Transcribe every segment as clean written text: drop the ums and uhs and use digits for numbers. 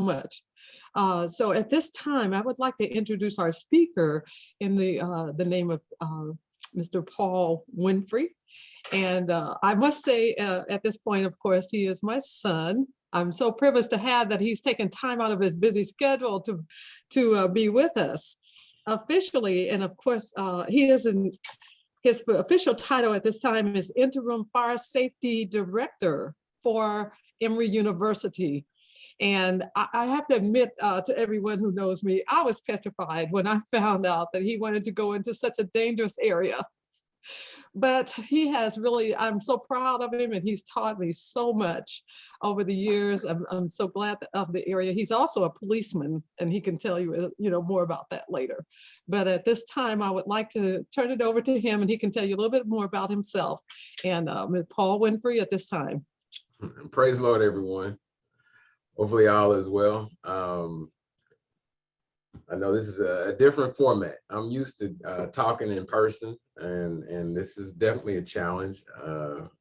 much. So at this time, I would like to introduce our speaker in the name of Mr. Paul Winfrey. And I must say at this point, of course, he is my son. I'm so privileged to have that he's taken time out of his busy schedule to be with us officially. And of course, his official title at this time is Interim Fire Safety Director for Emory University. And I have to admit to everyone who knows me, I was petrified when I found out that he wanted to go into such a dangerous area. But he has really, I'm so proud of him, and he's taught me so much over the years. I'm so glad of the area. He's also a policeman, and he can tell you, more about that later. But at this time, I would like to turn it over to him, and he can tell you a little bit more about himself. And Paul Winfrey at this time. Praise the Lord, everyone. Hopefully all is well. I know this is a different format. I'm used to talking in person, and this is definitely a challenge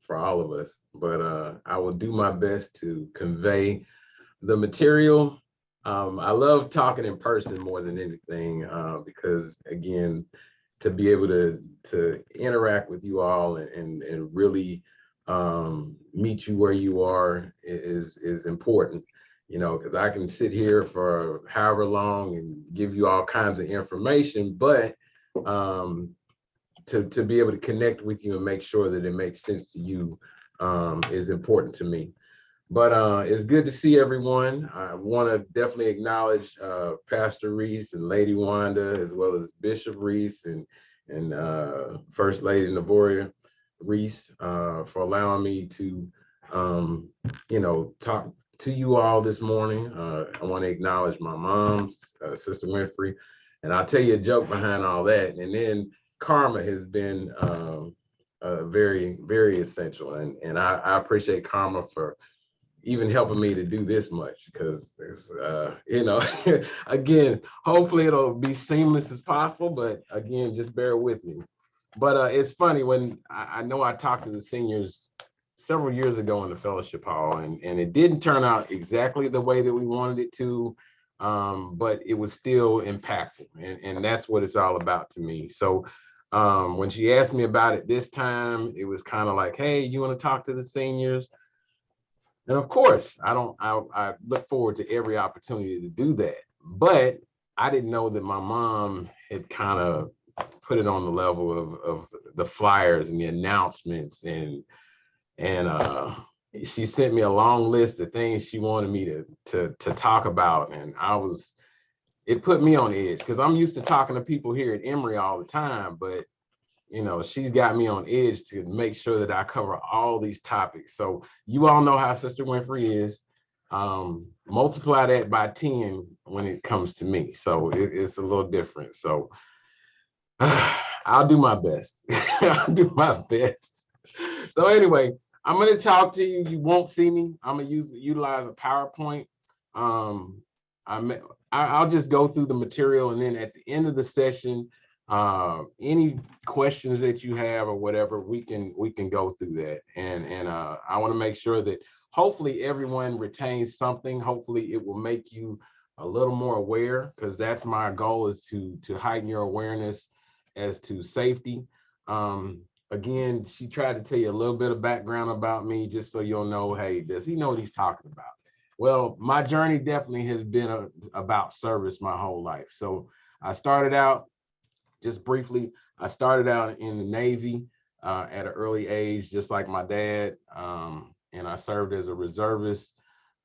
for all of us. But I will do my best to convey the material. I love talking in person more than anything because, again, to be able to interact with you all and really meet you where you are is important. Because I can sit here for however long and give you all kinds of information, but to be able to connect with you and make sure that it makes sense to you is important to me. But it's good to see everyone. I want to definitely acknowledge Pastor Reese and Lady Wanda, as well as Bishop Reese and First Lady Navoria Reese for allowing me to, talk to you all this morning. I want to acknowledge my mom, Sister Winfrey, and I'll tell you a joke behind all that. And then Karma has been very, very essential, and I appreciate Karma for even helping me to do this much because it's, again, hopefully it'll be seamless as possible, but again, just bear with me. But it's funny when I know I talked to the seniors several years ago in the fellowship hall, and it didn't turn out exactly the way that we wanted it to, but it was still impactful, and that's what it's all about to me. So when she asked me about it this time, it was kind of like, hey, you want to talk to the seniors? And of course, I look forward to every opportunity to do that, but I didn't know that my mom had kind of put it on the level of the flyers and the announcements, and she sent me a long list of things she wanted me to talk about. And it put me on edge because I'm used to talking to people here at Emory all the time, but she's got me on edge to make sure that I cover all these topics. So you all know how Sister Winfrey is. Multiply that by 10 when it comes to me. So it's a little different. So I'll do my best. I'll do my best. So anyway, I'm going to talk to you. You won't see me. I'm going to utilize a PowerPoint. I'll just go through the material, and then at the end of the session, any questions that you have or whatever, we can go through that. And I want to make sure that hopefully everyone retains something. Hopefully it will make you a little more aware, because that's my goal, is to heighten your awareness as to safety. Again, she tried to tell you a little bit of background about me, just so you'll know, hey, does he know what he's talking about? Well, my journey definitely has been about service my whole life. So I started out, just briefly, I started out in the Navy at an early age, just like my dad. And I served as a reservist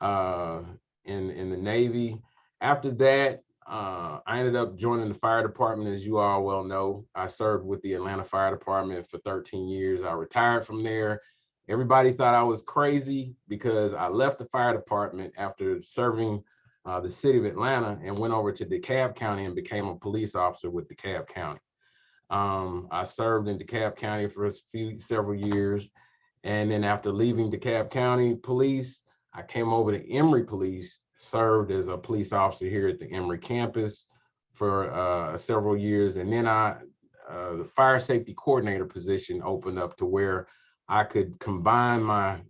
in the Navy. After that, I ended up joining the fire department, as you all well know. I served with the Atlanta Fire Department for 13 years. I retired from there. Everybody thought I was crazy because I left the fire department after serving the city of Atlanta and went over to DeKalb County and became a police officer with DeKalb County. I served in DeKalb County for several years. And then after leaving DeKalb County Police, I came over to Emory Police, served as a police officer here at the Emory campus for several years. And then the fire safety coordinator position opened up to where I could combine my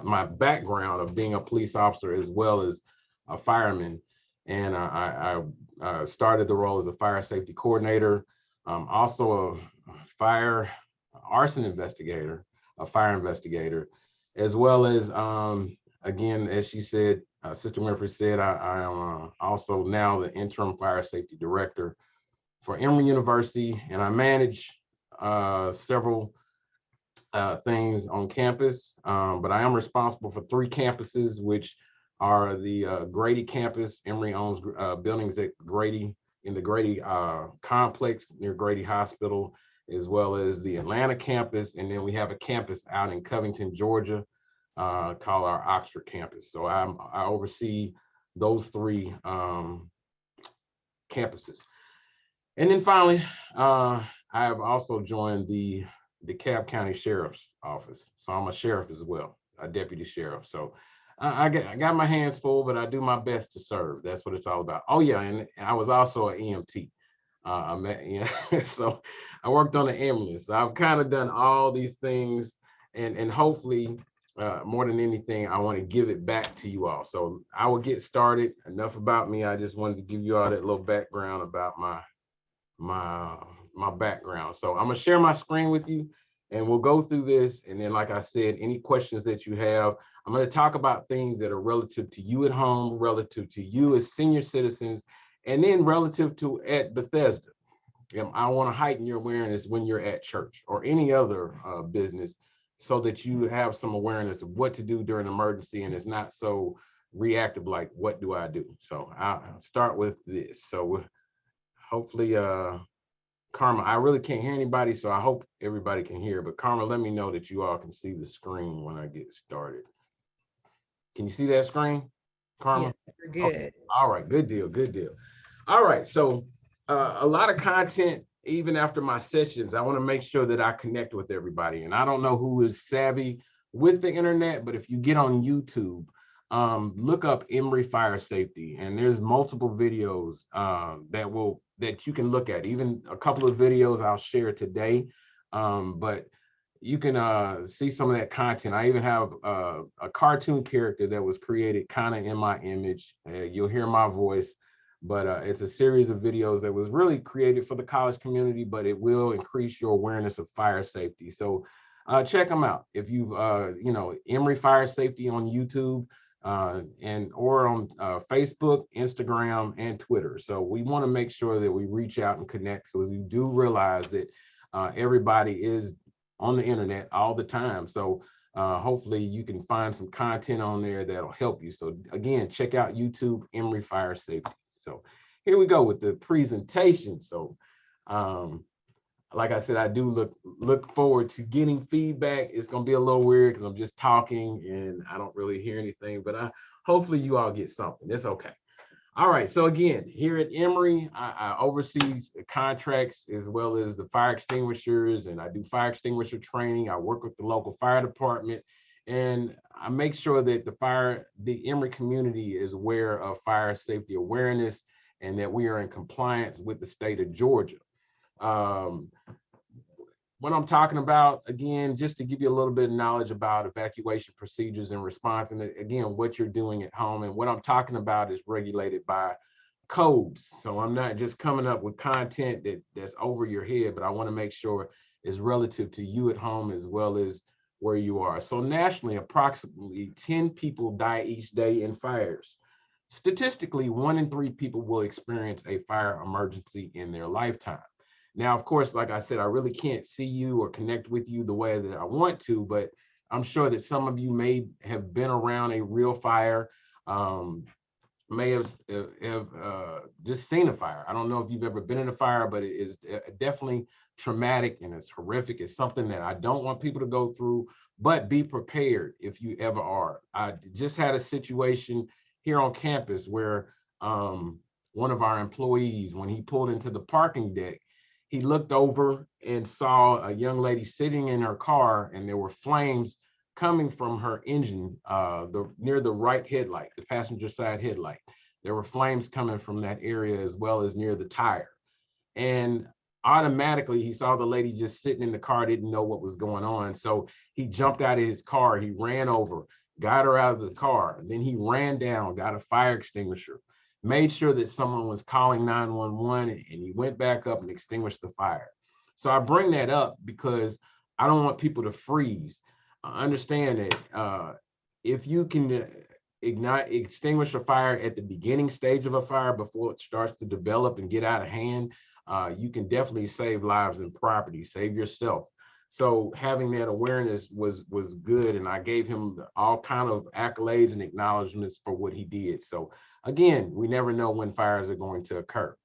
my background of being a police officer as well as a fireman. And I started the role as a fire safety coordinator, also a fire arson investigator, a fire investigator, as well as, again, as she said, Sister Winfrey said, I am also now the interim fire safety director for Emory University, and I manage several things on campus, but I am responsible for 3 campuses, which are the Grady campus. Emory owns buildings at Grady, in the Grady complex near Grady Hospital, as well as the Atlanta campus. And then we have a campus out in Covington, Georgia, called our Oxford campus. So I oversee those 3 campuses. And then finally, I have also joined the DeKalb County Sheriff's Office. So I'm a sheriff as well, a deputy sheriff. So I got my hands full, but I do my best to serve. That's what it's all about. Oh yeah, and I was also an EMT. So I worked on the ambulance. So I've kind of done all these things, and hopefully, more than anything, I want to give it back to you all. So I will get started. Enough about me. I just wanted to give you all that little background about my background. So I'm gonna share my screen with you, and we'll go through this. And then, like I said, any questions that you have, I'm going to talk about things that are relative to you at home, relative to you as senior citizens, and then relative to at Bethesda. I want to heighten your awareness when you're at church or any other business, so that you have some awareness of what to do during an emergency, and it's not so reactive like, what do I do? So I'll start with this. So hopefully, Karma, I really can't hear anybody, so I hope everybody can hear. But Karma, let me know that you all can see the screen when I get started. Can you see that screen, Karma? Yes, we're good. Okay. All right, good deal, good deal. All right, so a lot of content, even after my sessions, I want to make sure that I connect with everybody. And I don't know who is savvy with the internet, but if you get on YouTube, look up Emory Fire Safety, and there's multiple videos that you can look at. Even a couple of videos I'll share today, but you can see some of that content. I even have a cartoon character that was created kind of in my image. You'll hear my voice, but it's a series of videos that was really created for the college community, but it will increase your awareness of fire safety. So check them out. If you've, Emory Fire Safety on YouTube, or on Facebook, Instagram, and Twitter. So we want to make sure that we reach out and connect, because we do realize that everybody is on the internet all the time. So hopefully you can find some content on there that'll help you. So again, check out YouTube, Emory Fire Safety. So here we go with the presentation. So like I said, I do look forward to getting feedback. It's gonna be a little weird because I'm just talking and I don't really hear anything, but hopefully you all get something. It's okay. All right, so again, here at Emory, I oversee the contracts as well as the fire extinguishers, and I do fire extinguisher training. I work with the local fire department, and I make sure that the Emory community is aware of fire safety awareness, and that we are in compliance with the state of Georgia. What I'm talking about, again, just to give you a little bit of knowledge about evacuation procedures and response, and again, what you're doing at home. And what I'm talking about is regulated by codes. So I'm not just coming up with content that's over your head, but I want to make sure it's relative to you at home as well as where you are. So nationally, approximately 10 people die each day in fires. Statistically, 1 in 3 people will experience a fire emergency in their lifetime. Now, of course, like I said, I really can't see you or connect with you the way that I want to, but I'm sure that some of you may have been around a real fire, may have just seen a fire. I don't know if you've ever been in a fire, but it is definitely traumatic and it's horrific. It's something that I don't want people to go through, but be prepared if you ever are. I just had a situation here on campus where one of our employees, when he pulled into the parking deck, he looked over and saw a young lady sitting in her car, and there were flames coming from her engine, near the right headlight, the passenger side headlight. There were flames coming from that area as well as near the tire. And automatically he saw the lady just sitting in the car, didn't know what was going on. So he jumped out of his car, he ran over, got her out of the car. And then he ran down, got a fire extinguisher, made sure that someone was calling 911, and he went back up and extinguished the fire. So I bring that up because I don't want people to freeze. I understand that if you can extinguish a fire at the beginning stage of a fire before it starts to develop and get out of hand, you can definitely save lives and property, save yourself. So having that awareness was good, and I gave him all kind of accolades and acknowledgments for what he did. So again, we never know when fires are going to occur.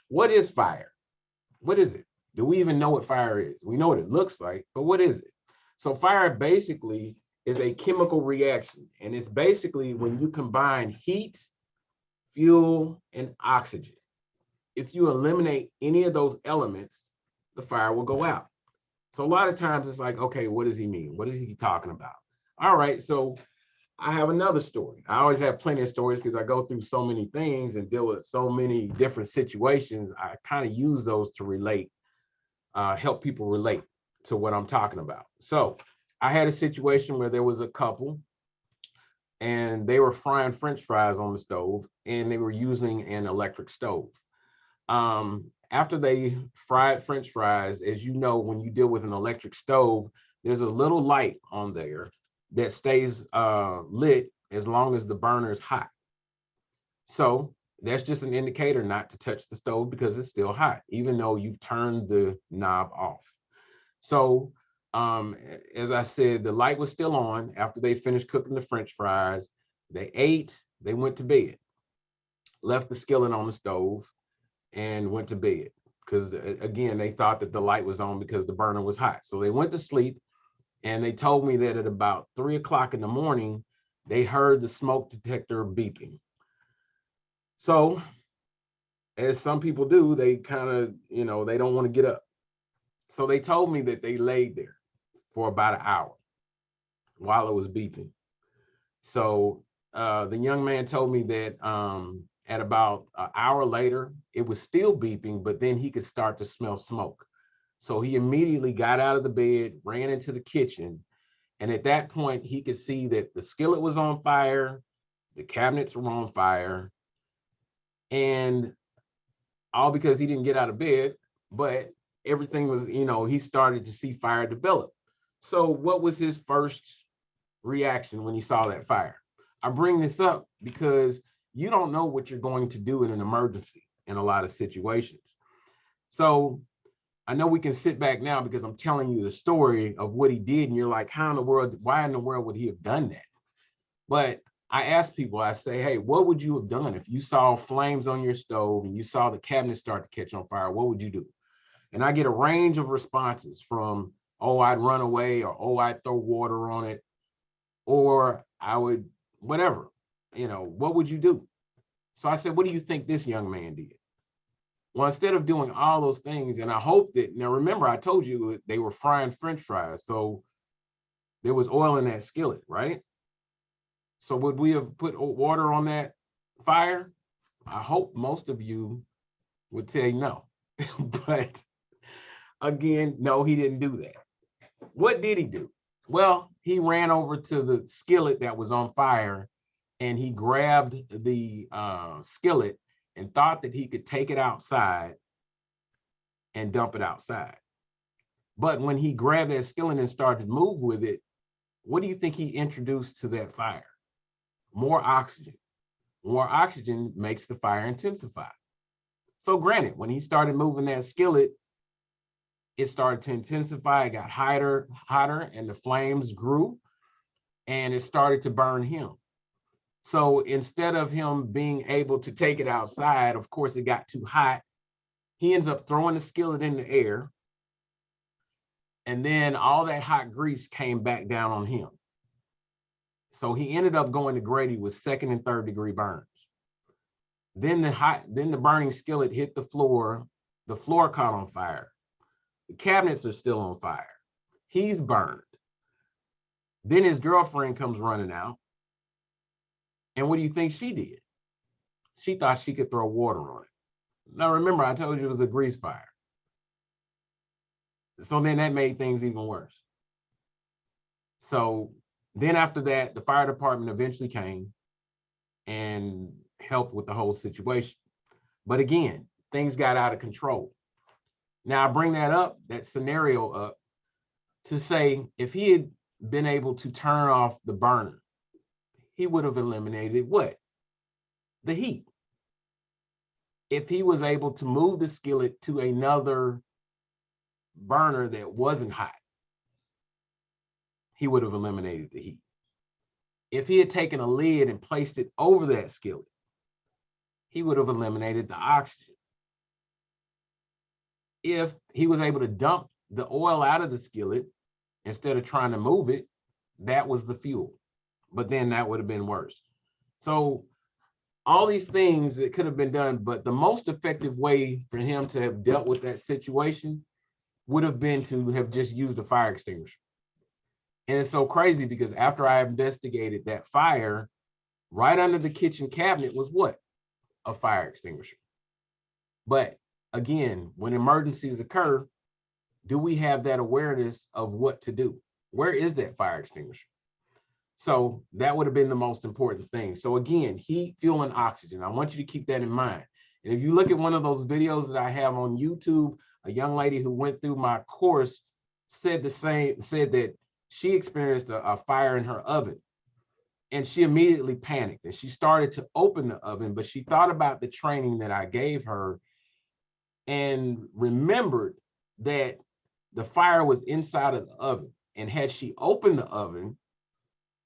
What is fire? What is it? Do we even know what fire is? We know what it looks like, but what is it? So fire basically is a chemical reaction, and it's basically when you combine heat, fuel, and oxygen. If you eliminate any of those elements, the fire will go out. So a lot of times it's like, okay, what does he mean? What is he talking about? All right, so I have another story. I always have plenty of stories because I go through so many things and deal with so many different situations. I kind of use those to relate, help people relate to what I'm talking about. So I had a situation where there was a couple and they were frying French fries on the stove, and they were using an electric stove. After they fried French fries, as you know, when you deal with an electric stove, there's a little light on there that stays lit as long as the burner is hot. So that's just an indicator not to touch the stove because it's still hot, even though you've turned the knob off. So as I said, the light was still on after they finished cooking the French fries. They ate, they went to bed, left the skillet on the stove, and went to bed because again, they thought that the light was on because the burner was hot. So they went to sleep, and they told me that at about 3 o'clock in the morning, they heard the smoke detector beeping. So as some people do, they kind of, they don't want to get up. So they told me that they laid there for about an hour while it was beeping. So the young man told me that at about an hour later, it was still beeping, but then he could start to smell smoke. So he immediately got out of the bed, ran into the kitchen. And at that point, he could see that the skillet was on fire, the cabinets were on fire, and all because he didn't get out of bed, but everything was, he started to see fire develop. So what was his first reaction when he saw that fire? I bring this up because you don't know what you're going to do in an emergency in a lot of situations. So I know we can sit back now because I'm telling you the story of what he did, and you're like, how in the world, why in the world would he have done that? But I ask people, I say, hey, what would you have done if you saw flames on your stove and you saw the cabinet start to catch on fire? What would you do? And I get a range of responses from, oh, I'd run away, or oh, I'd throw water on it, or I would, whatever, what would you do? So I said, what do you think this young man did? Well, instead of doing all those things, and I hope that, now remember, I told you they were frying French fries, so there was oil in that skillet, right? So would we have put water on that fire? I hope most of you would tell you no. But again, no, he didn't do that. What did he do? Well, he ran over to the skillet that was on fire, and he grabbed the skillet and thought that he could take it outside and dump it outside. But when he grabbed that skillet and started to move with it, what do you think he introduced to that fire? More oxygen. More oxygen makes the fire intensify. So granted, when he started moving that skillet, it started to intensify, it got hotter, and the flames grew, and it started to burn him. So instead of him being able to take it outside, of course, it got too hot. He ends up throwing the skillet in the air, and then all that hot grease came back down on him. So he ended up going to Grady with 2nd and 3rd degree burns. Then the burning skillet hit the floor caught on fire. The cabinets are still on fire. He's burned. Then his girlfriend comes running out. And what do you think she did? She thought she could throw water on it. Now, remember, I told you it was a grease fire. So then that made things even worse. So then after that, the fire department eventually came and helped with the whole situation. But again, things got out of control. Now I bring that scenario up to say if he had been able to turn off the burner, he would have eliminated what? The heat. If he was able to move the skillet to another burner that wasn't hot, he would have eliminated the heat. If he had taken a lid and placed it over that skillet, he would have eliminated the oxygen. If he was able to dump the oil out of the skillet instead of trying to move it, that was the fuel. But then that would have been worse. So all these things that could have been done, but the most effective way for him to have dealt with that situation would have been to have just used a fire extinguisher. And it's so crazy because after I investigated that fire, right under the kitchen cabinet was what? A fire extinguisher. But again, when emergencies occur, do we have that awareness of what to do? Where is that fire extinguisher? So that would have been the most important thing. So again, heat, fuel, and oxygen. I want you to keep that in mind. And if you look at one of those videos that I have on YouTube, a young lady who went through my course said that she experienced a fire in her oven. And she immediately panicked and she started to open the oven, but she thought about the training that I gave her and remembered that the fire was inside of the oven. And had she opened the oven,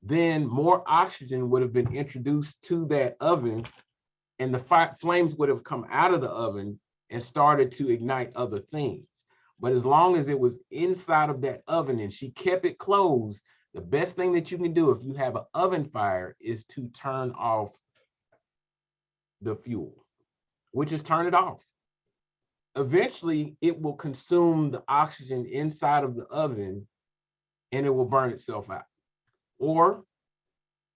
then more oxygen would have been introduced to that oven and the flames would have come out of the oven and started to ignite other things. But as long as it was inside of that oven and she kept it closed, the best thing that you can do if you have an oven fire is to turn off the fuel, which is turn it off. Eventually, it will consume the oxygen inside of the oven and it will burn itself out. Or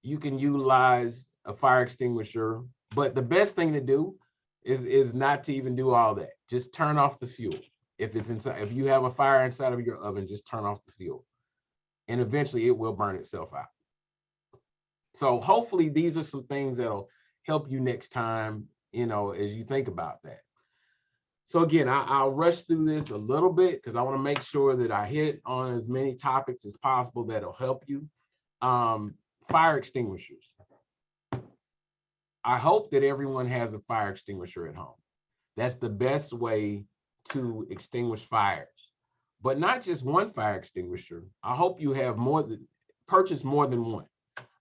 you can utilize a fire extinguisher, but the best thing to do is not to even do all that. Just turn off the fuel. If it's inside, if you have a fire inside of your oven, just turn off the fuel. And eventually it will burn itself out. So hopefully these are some things that'll help you next time, as you think about that. So again, I'll rush through this a little bit because I want to make sure that I hit on as many topics as possible that'll help you. Fire extinguishers. I hope that everyone has a fire extinguisher at home. That's the best way to extinguish fires, but not just one fire extinguisher. I hope you have purchase more than one.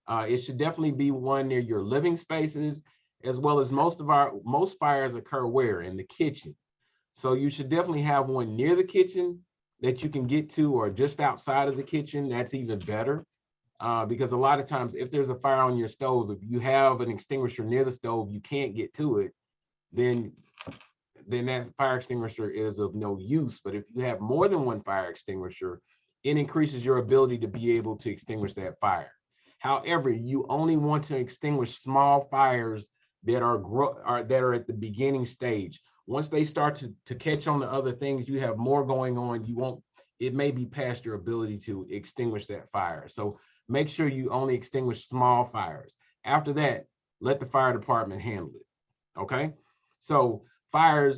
It should definitely be one near your living spaces, as well as most fires occur where? In the kitchen. So you should definitely have one near the kitchen that you can get to, or just outside of the kitchen. That's even better. Because a lot of times if there's a fire on your stove, if you have an extinguisher near the stove, you can't get to it, then that fire extinguisher is of no use. But if you have more than one fire extinguisher, it increases your ability to be able to extinguish that fire. However, you only want to extinguish small fires that are at the beginning stage. Once they start to catch on to other things, you have more going on, it may be past your ability to extinguish that fire. So make sure you only extinguish small fires. After that, let the fire department handle it. Okay? So fire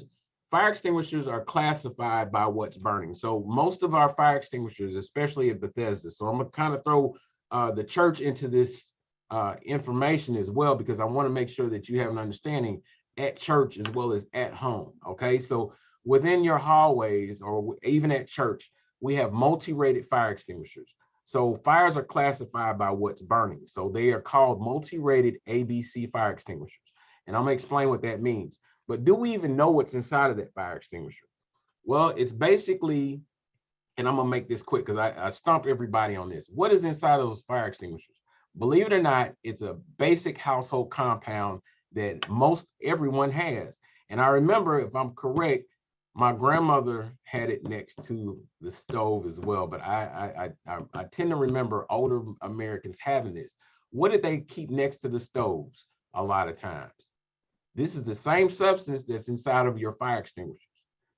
extinguishers are classified by what's burning. So most of our fire extinguishers, especially at Bethesda, so I'm gonna kind of throw the church into this information as well, because I want to make sure that you have an understanding at church as well as at home. Okay, so within your hallways or even at church, we have multi-rated fire extinguishers. So fires are classified by what's burning. So they are called multi-rated ABC fire extinguishers. And I'm gonna explain what that means. But do we even know what's inside of that fire extinguisher? Well, it's basically, and I'm gonna make this quick because I stumped everybody on this. What is inside of those fire extinguishers? Believe it or not, it's a basic household compound that everyone has. And I remember, if I'm correct, my grandmother had it next to the stove as well, but I tend to remember older Americans having this. What did they keep next to the stoves a lot of times? This is the same substance that's inside of your fire extinguishers.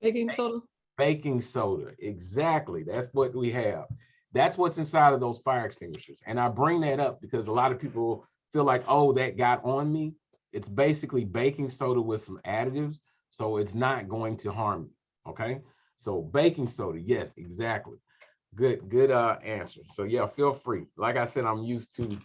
Baking soda? Baking soda, exactly. That's what we have. That's what's inside of those fire extinguishers. And I bring that up because a lot of people feel like, oh, that got on me. It's basically baking soda with some additives, so it's not going to harm you. Okay. So baking soda, yes, exactly. Good answer. So yeah, feel free. Like I said, I'm used to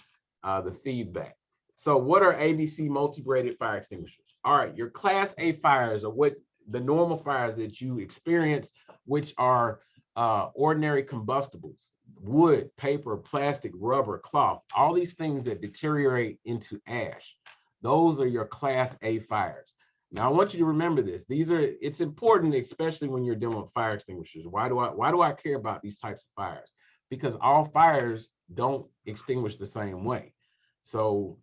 the feedback. So what are ABC multi-braided fire extinguishers? All right, your class A fires are what the normal fires that you experience, which are ordinary combustibles, wood, paper, plastic, rubber, cloth, all these things that deteriorate into ash. Those are your class A fires. Now I want you to remember this. It's important, especially when you're dealing with fire extinguishers. Why do I care about these types of fires? Because all fires don't extinguish the same way. So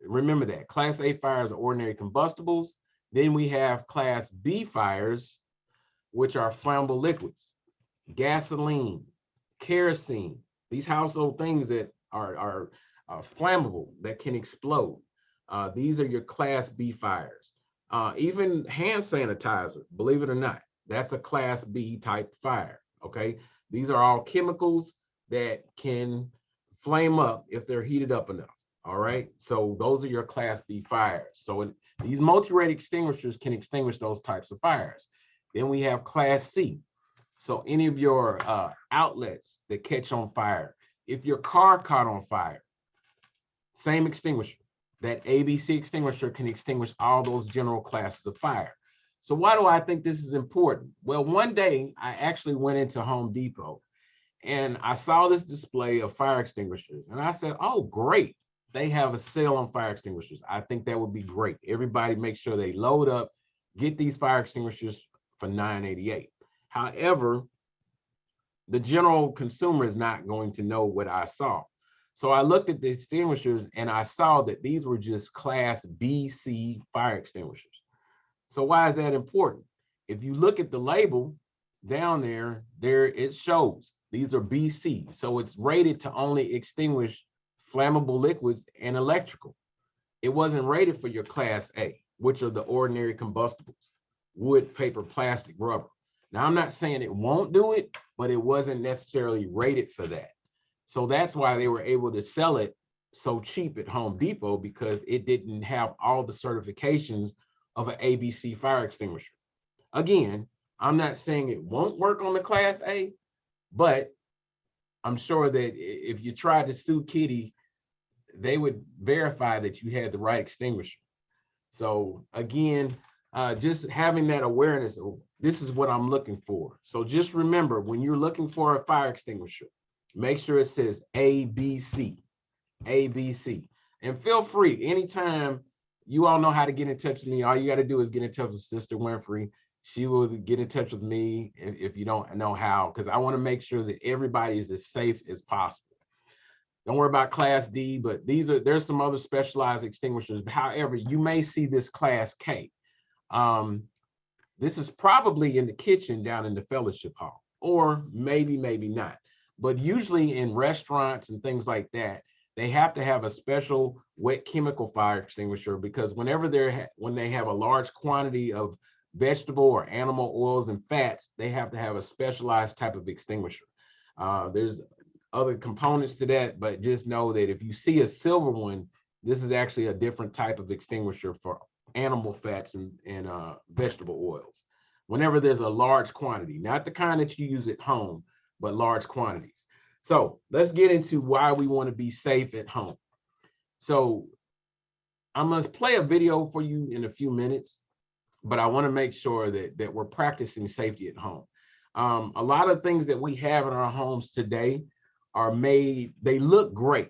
remember that. Class A fires are ordinary combustibles. Then we have Class B fires, which are flammable liquids, gasoline, kerosene, these household things that are flammable, that can explode. These are your Class B fires. Even hand sanitizer, believe it or not, that's a Class B type fire. Okay. These are all chemicals that can flame up if they're heated up enough. All right. So those are your Class B fires. So these multi-rate extinguishers can extinguish those types of fires. Then we have Class C. So any of your outlets that catch on fire, if your car caught on fire, same extinguisher. That ABC extinguisher can extinguish all those general classes of fire. So why do I think this is important? Well, one day I actually went into Home Depot and I saw this display of fire extinguishers. And I said, oh, great. They have a sale on fire extinguishers. I think that would be great. Everybody make sure they load up, get these fire extinguishers for $9.88. However, the general consumer is not going to know what I saw. So I looked at the extinguishers and I saw that these were just Class BC fire extinguishers. So why is that important? If you look at the label down there, it shows these are BC. So it's rated to only extinguish flammable liquids and electrical. It wasn't rated for your Class A, which are the ordinary combustibles, wood, paper, plastic, rubber. Now, I'm not saying it won't do it, but it wasn't necessarily rated for that. So that's why they were able to sell it so cheap at Home Depot, because it didn't have all the certifications of an ABC fire extinguisher. Again, I'm not saying it won't work on the Class A, but I'm sure that if you tried to sue Kitty, they would verify that you had the right extinguisher. So again, just having that awareness of this is what I'm looking for. So just remember, when you're looking for a fire extinguisher, make sure it says ABC, ABC. And feel free, anytime, you all know how to get in touch with me. All you got to do is get in touch with Sister Winfrey. She will get in touch with me if you don't know how, because I want to make sure that everybody is as safe as possible. Don't worry about Class D, but there's some other specialized extinguishers. However, you may see this Class K. This is probably in the kitchen down in the fellowship hall, or maybe not. But usually in restaurants and things like that, they have to have a special wet chemical fire extinguisher, because when they have a large quantity of vegetable or animal oils and fats, they have to have a specialized type of extinguisher. There's other components to that, but just know that if you see a silver one, this is actually a different type of extinguisher for animal fats and vegetable oils. Whenever there's a large quantity, not the kind that you use at home, but large quantities. So let's get into why we want to be safe at home. So I'm going to play a video for you in a few minutes, but I want to make sure that we're practicing safety at home. A lot of things that we have in our homes today are made, they look great.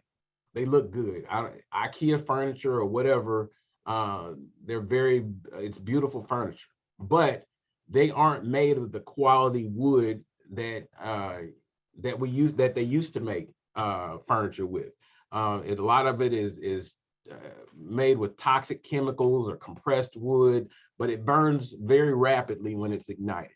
They look good. IKEA furniture or whatever, it's beautiful furniture, but they aren't made of the quality wood that they used to make furniture with. A lot of it is made with toxic chemicals or compressed wood, but it burns very rapidly when it's ignited.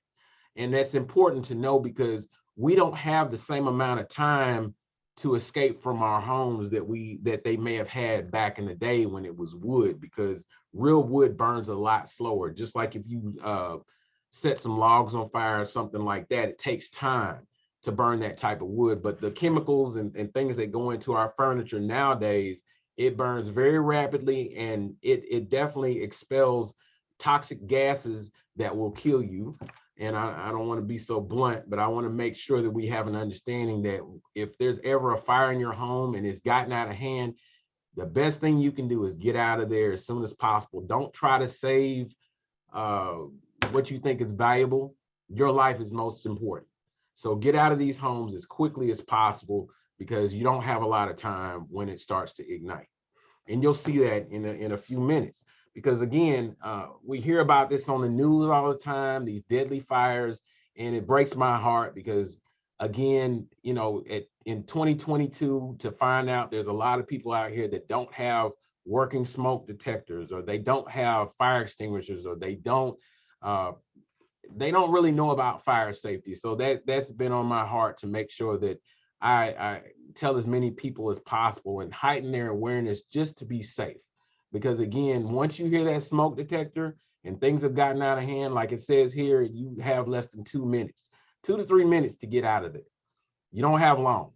And that's important to know, because we don't have the same amount of time to escape from our homes that they may have had back in the day when it was wood, because real wood burns a lot slower. Just like if you set some logs on fire or something like that, it takes time to burn that type of wood. But the chemicals and things that go into our furniture nowadays, it burns very rapidly, and it definitely expels toxic gases that will kill you. And I don't want to be so blunt, but I want to make sure that we have an understanding that if there's ever a fire in your home and it's gotten out of hand, the best thing you can do is get out of there as soon as possible. Don't try to save uh, what you think is valuable. Your life is most important. So get out of these homes as quickly as possible, because you don't have a lot of time when it starts to ignite. And you'll see that in a few minutes. Because again, we hear about this on the news all the time, these deadly fires, and it breaks my heart because, again, you know, in 2022, to find out there's a lot of people out here that don't have working smoke detectors, or they don't have fire extinguishers, or uh, they don't really know about fire safety. So that's been on my heart to make sure that I tell as many people as possible and heighten their awareness just to be safe. Because again, once you hear that smoke detector and things have gotten out of hand, like it says here, you have less than 2 minutes, 2 to 3 minutes to get out of there. You don't have long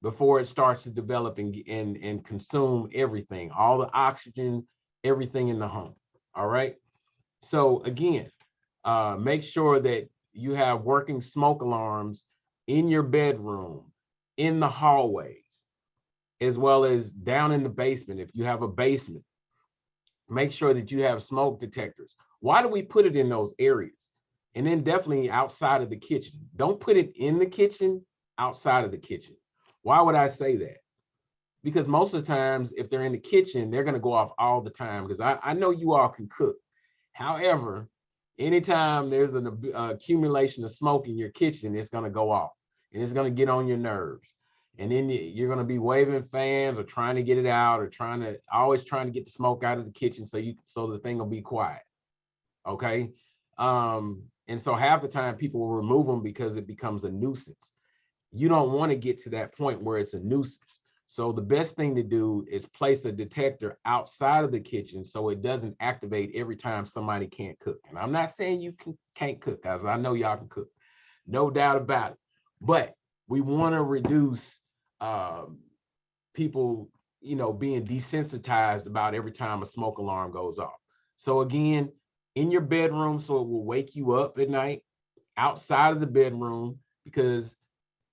before it starts to develop and consume everything, all the oxygen, everything in the home. All right. So again, make sure that you have working smoke alarms in your bedroom, in the hallways, as well as down in the basement. If you have a basement, make sure that you have smoke detectors. Why do we put it in those areas? And then definitely outside of the kitchen. Don't put it in the kitchen, outside of the kitchen. Why would I say that? Because most of the times, if they're in the kitchen, they're going to go off all the time. Because I know you all can cook. However, anytime there's an accumulation of smoke in your kitchen, it's going to go off and it's going to get on your nerves. And then you're going to be waving fans or trying to get it out, or always trying to get the smoke out of the kitchen so the thing will be quiet. Okay. And so half the time people will remove them because it becomes a nuisance. You don't want to get to that point where it's a nuisance. So the best thing to do is place a detector outside of the kitchen so it doesn't activate every time somebody can't cook. And I'm not saying you can't cook, guys. I know y'all can cook, no doubt about it. But we want to reduce people, being desensitized about every time a smoke alarm goes off. So again, in your bedroom, so it will wake you up at night, outside of the bedroom, because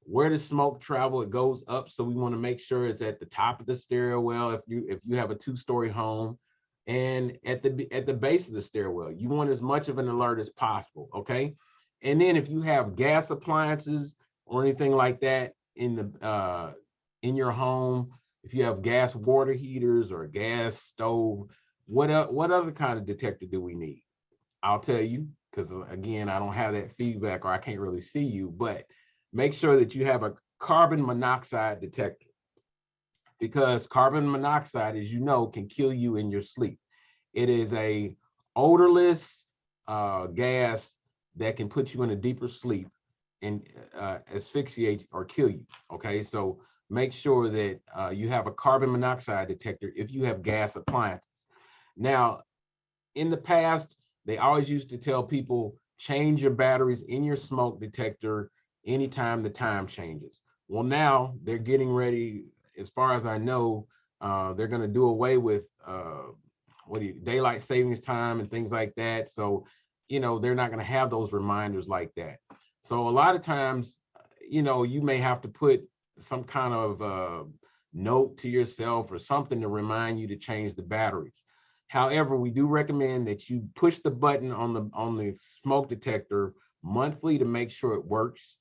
where does smoke travel? It goes up. So we want to make sure it's at the top of the stairwell if you have a 2-story home, and at the base of the stairwell. You want as much of an alert as possible. Okay. And then if you have gas appliances or anything like that in your home, if you have gas water heaters or a gas stove, what other kind of detector do we need? I'll tell you, because again, I don't have that feedback or I can't really see you, but make sure that you have a carbon monoxide detector, because carbon monoxide, as you know, can kill you in your sleep. It is a odorless gas that can put you in a deeper sleep and asphyxiate or kill you. Okay, so make sure that you have a carbon monoxide detector if you have gas appliances. Now, in the past, they always used to tell people change your batteries in your smoke detector anytime the time changes. Well, now they're getting ready, as far as I know, they're going to do away with daylight savings time and things like that. So, they're not going to have those reminders like that. So a lot of times, you may have to put some kind of note to yourself or something to remind you to change the batteries. However, we do recommend that you push the button on the smoke detector monthly to make sure it works,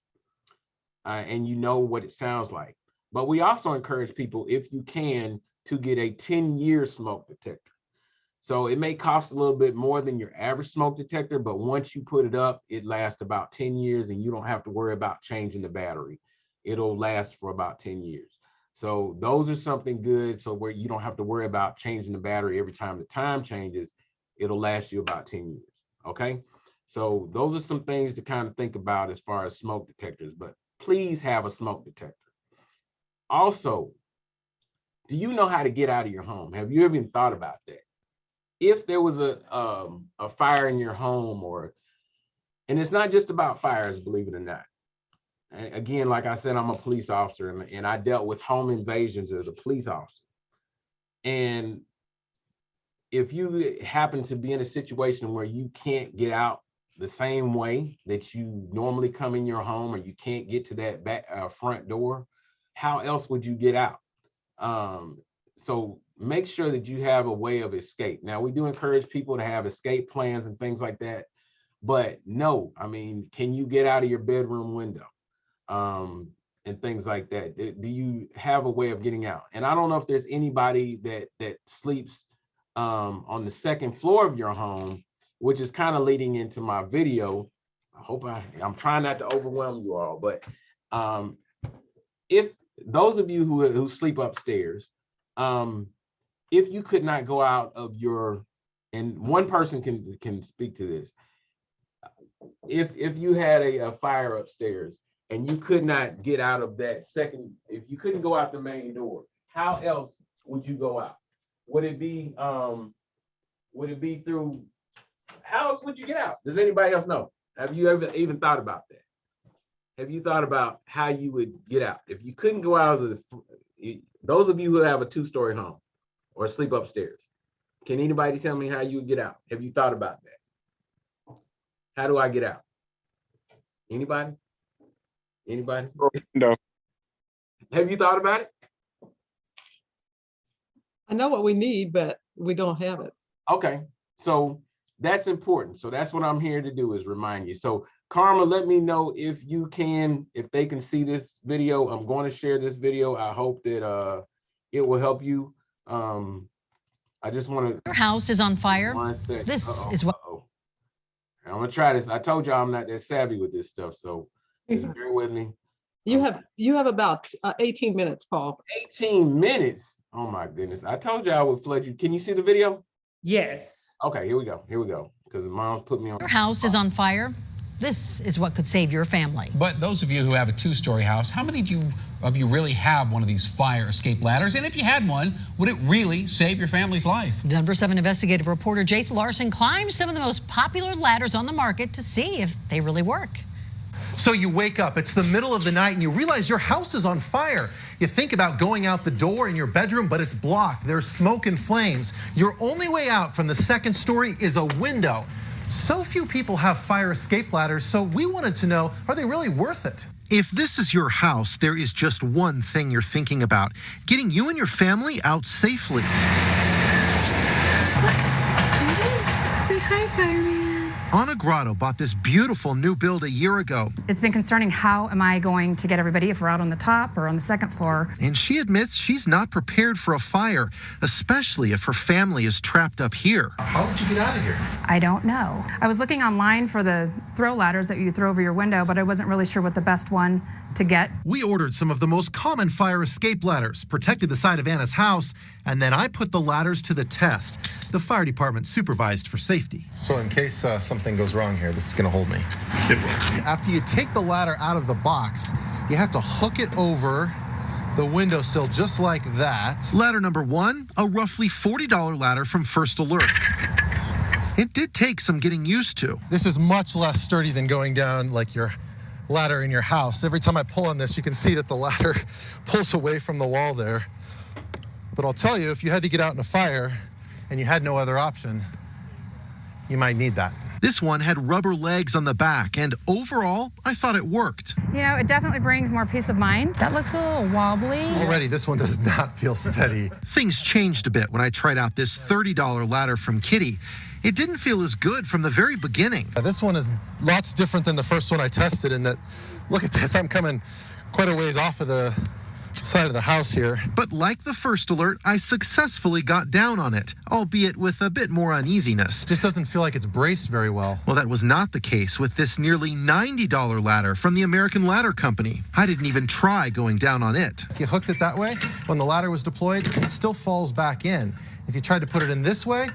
and you know what it sounds like. But we also encourage people, if you can, to get a 10-year smoke detector. So it may cost a little bit more than your average smoke detector, but once you put it up, it lasts about 10 years and you don't have to worry about changing the battery. It'll last for about 10 years. So those are something good. So where you don't have to worry about changing the battery every time the time changes, it'll last you about 10 years. Okay. So those are some things to kind of think about as far as smoke detectors, but please have a smoke detector. Also, do you know how to get out of your home? Have you ever even thought about that? If there was a fire in your home, or And it's not just about fires, believe it or not. And again, like I said, I'm a police officer, and I dealt with home invasions as a police officer. And if you happen to be in a situation where you can't get out the same way that you normally come in your home, or you can't get to that back front door, how else would you get out? So make sure that you have a way of escape. Now, we do encourage people to have escape plans and things like that, but no, I mean, can you get out of your bedroom window? And things like that. Do you have a way of getting out? And I don't know if there's anybody that sleeps on the second floor of your home, which is kind of leading into my video. I'm trying not to overwhelm you all, but if those of you who sleep upstairs, if you could not go out of your, and one person can speak to this, if you had a fire upstairs and you could not get out of that second, if you couldn't go out the main door, how else would you go out? Would it be through, how else would you get out? Does anybody else know? Have you ever even thought about that? Have you thought about how you would get out? If you couldn't go out of those of you who have a 2-story home or sleep upstairs, can anybody tell me how you would get out? Have you thought about that? How do I get out? Anybody? Anybody? No. Have you thought about it? I know what we need, but we don't have it. Okay, so that's important. So that's what I'm here to do, is remind you. So Karma, let me know if they can see this video. I'm going to share this video. I hope that it will help you. I just want to. Your house is on fire. This is what. I'm gonna try this. I told you I'm not that savvy with this stuff, so just bear with me. You have about 18 minutes, Paul. 18 minutes. Oh my goodness! I told you I would flood you. Can you see the video? Yes. Okay, here we go. Here we go. Because mom's put me on. Your house is on fire. This is what could save your family. But those of you who have a 2-story house, how many of you really have one of these fire escape ladders? And if you had one, would it really save your family's life? Denver 7 investigative reporter Jason Larson climbed some of the most popular ladders on the market to see if they really work. So you wake up, it's the middle of the night, and you realize your house is on fire. You think about going out the door in your bedroom, but it's blocked. There's smoke and flames. Your only way out from the 2nd story is a window. So few people have fire escape ladders, so we wanted to know, are they really worth it? If this is your house, there is just one thing you're thinking about: getting you and your family out safely. Say hi, fireman. Anna Grotto bought this beautiful new build a year ago. It's been concerning, how am I going to get everybody if we're out on the top or on the 2nd floor? And she admits she's not prepared for a fire, especially if her family is trapped up here. How did you get out of here? I don't know. I was looking online for the throw ladders that you throw over your window, but I wasn't really sure what the best one to get. We ordered some of the most common fire escape ladders, protected the side of Anna's house, and then I put the ladders to the test. The fire department supervised for safety. So in case something goes wrong here, this is gonna hold me. After you take the ladder out of the box, you have to hook it over the windowsill just like that. Ladder number 1, a roughly $40 ladder from First Alert. It did take some getting used to. This is much less sturdy than going down like your ladder in your house. Every time I pull on this, you can see that the ladder pulls away from the wall there. But I'll tell you, if you had to get out in a fire and you had no other option, you might need that. This one had rubber legs on the back, and overall, I thought it worked. You know, it definitely brings more peace of mind. That looks a little wobbly. Already, this one does not feel steady. Things changed a bit when I tried out this $30 ladder from Kitty. It didn't feel as good from the very beginning. This one is lots different than the first one I tested in that, look at this, I'm coming quite a ways off of the side of the house here. But like the First Alert, I successfully got down on it, albeit with a bit more uneasiness. Just doesn't feel like it's braced very well. Well, that was not the case with this nearly $90 ladder from the American Ladder Company. I didn't even try going down on it. If you hooked it that way, when the ladder was deployed, it still falls back in. If you tried to put it in this way,